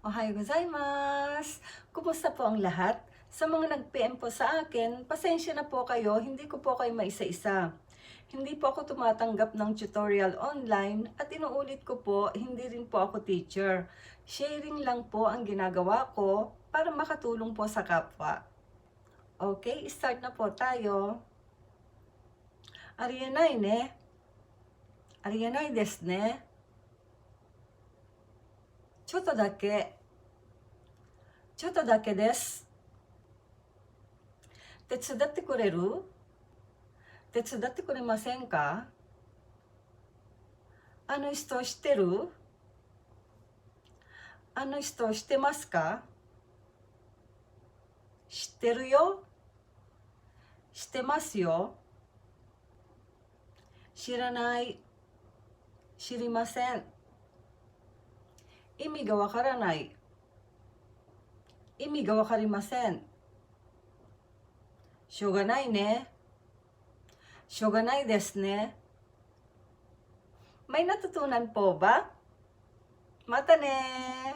Ohayo gozaimasu! Kumusta po ang lahat? Sa mga nag-PM po sa akin, pasensya na po kayo, hindi ko po kayo maisa-isa. Hindi po ako tumatanggap ng tutorial online at inuulit ko po, hindi rin po ako teacher. Sharing lang po ang ginagawa ko para makatulong po sa kapwa. Okay, start na po tayo. Ariyanay ne? Ariyanay desu ne? ちょっとだけです。手伝ってくれる？手伝ってくれませんか？あの人知ってる？あの人知ってますか？知ってるよ。知ってますよ。知らない。知りません。意味がわからない。意味がわかりません。しょうがないね。しょうがないですね。May natutunan po ba? Mata ne!